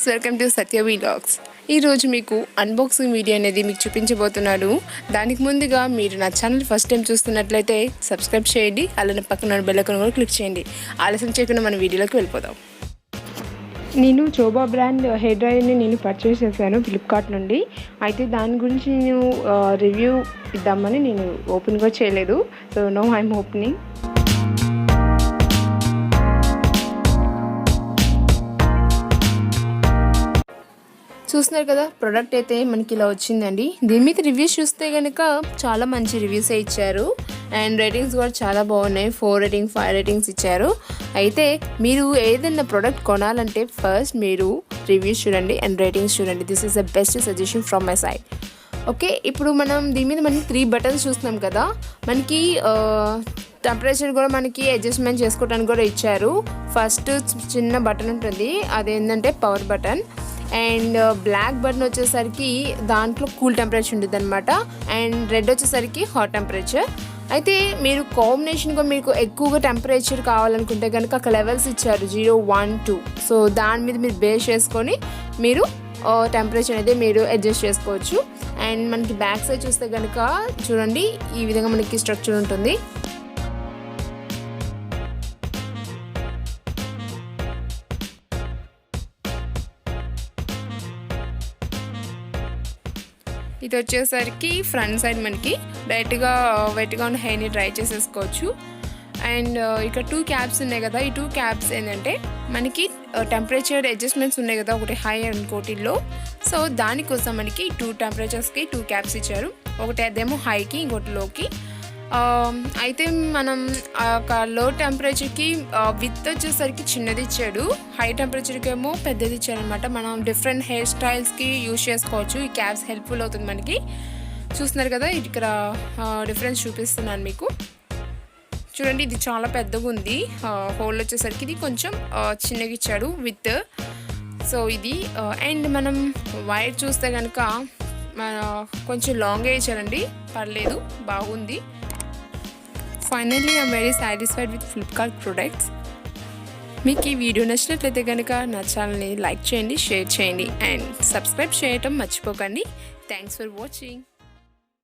Viewers, welcome to Satya vlogs. ఈరోజు మీకు unboxing video అనేది మీకు చూపించబోతున్నాను. దానికి ముందుగా మీరు నా ఛానల్ ఫస్ట్ టైం చూస్తున్నట్లయితే సబ్స్క్రైబ్ చేయండి, అలానే పక్కన బెల్ ఐకాన్ కూడా క్లిక్ చేయండి. ఆలస్యం చేయకుండా మన వీడియోలోకి వెళ్ళిపోదాం. నేను చోబా బ్రాండ్ హెయిర్ డ్రైయర్ని నేను పర్చేస్ చేశాను ఫ్లిప్కార్ట్ నుండి. అయితే దాని గురించి నేను రివ్యూ ఇద్దామని నేను ఓపెన్ కూడా చేయలేదు. So no I'm opening. చూస్తున్నారు కదా, ప్రోడక్ట్ అయితే మనకి ఇలా వచ్చిందండి. దీని మీద రివ్యూస్ చూస్తే కనుక చాలా మంచి రివ్యూసే ఇచ్చారు అండ్ రేటింగ్స్ కూడా చాలా బాగున్నాయి. 4 రేటింగ్ 5 రేటింగ్స్ ఇచ్చారు. అయితే మీరు ఏదైనా ప్రోడక్ట్ కొనాలంటే ఫస్ట్ మీరు రివ్యూస్ చూడండి అండ్ రేటింగ్స్ చూడండి. This is the best suggestion from my side. Okay, ఇప్పుడు మనం దీని మీద మనకి 3 బటన్స్ చూస్తున్నాం కదా. మనకి టెంపరేచర్ కూడా మనకి అడ్జస్ట్మెంట్ చేసుకోవడానికి కూడా ఇచ్చారు. ఫస్ట్ చిన్న బటన్ ఉంటుంది, అదేంటంటే power button. And black button వచ్చేసరికి దాంట్లో కూల్ టెంపరేచర్ ఉంటుంది అనమాట. అండ్ రెడ్ వచ్చేసరికి హాట్ టెంపరేచర్. అయితే మీరు కాంబినేషన్గా మీకు ఎక్కువగా టెంపరేచర్ కావాలనుకుంటే కనుక అక్కడ లెవెల్స్ ఇచ్చారు 0, 1, 2. సో దాని మీద మీరు బేస్ చేసుకొని మీరు టెంపరేచర్ అనేది మీరు అడ్జస్ట్ చేసుకోవచ్చు. అండ్ మనకి బ్యాక్ సైడ్ చూస్తే కనుక చూడండి, ఈ విధంగా మనకి స్ట్రక్చర్ ఉంటుంది. ఇది వచ్చేసరికి ఫ్రంట్ సైడ్ మనకి డైరెక్ట్గా వెట్గా ఉన్న హెయిర్ని డ్రై చేసేసుకోవచ్చు. అండ్ ఇక్కడ 2 క్యాప్స్ ఉన్నాయి కదా. ఈ 2 క్యాప్స్ ఏంటంటే మనకి టెంపరేచర్ అడ్జస్ట్మెంట్స్ ఉన్నాయి కదా, ఒకటి హై అండ్ ఇంకోటి లో. సో దానికోసం మనకి 2 టెంపరేచర్స్కి 2 క్యాప్స్ ఇచ్చారు. ఒకటి అదేమో హైకి, ఇంకోటి లోకి. అయితే మనం లో టెంపరేచర్కి విత్ వచ్చేసరికి చిన్నది ఇచ్చాడు, హై టెంపరేచర్కి ఏమో పెద్దది ఇచ్చాడు అనమాట. మనం డిఫరెంట్ హెయిర్ స్టైల్స్కి యూజ్ చేసుకోవచ్చు. ఈ క్యాప్స్ హెల్ప్ఫుల్ అవుతుంది మనకి. చూస్తున్నారు కదా, ఇక్కడ డిఫరెన్స్ చూపిస్తున్నాను మీకు. చూడండి, ఇది చాలా పెద్దగా ఉంది. హోల్ వచ్చేసరికి ఇది కొంచెం చిన్నగా ఇచ్చాడు విత్. సో ఇది అండ్ మనం వైర్ చూస్తే కనుక కొంచెం లాంగే ఇచ్చారండి, పర్లేదు, బాగుంది. Finally I'm very satisfied with Flipkart products. మీకు ఈ వీడియో నచ్చినట్లయితే కనుక నా ఛానల్ని లైక్ చేయండి, షేర్ చేయండి అండ్ సబ్స్క్రైబ్ చేయటం మర్చిపోకండి. Thanks for watching.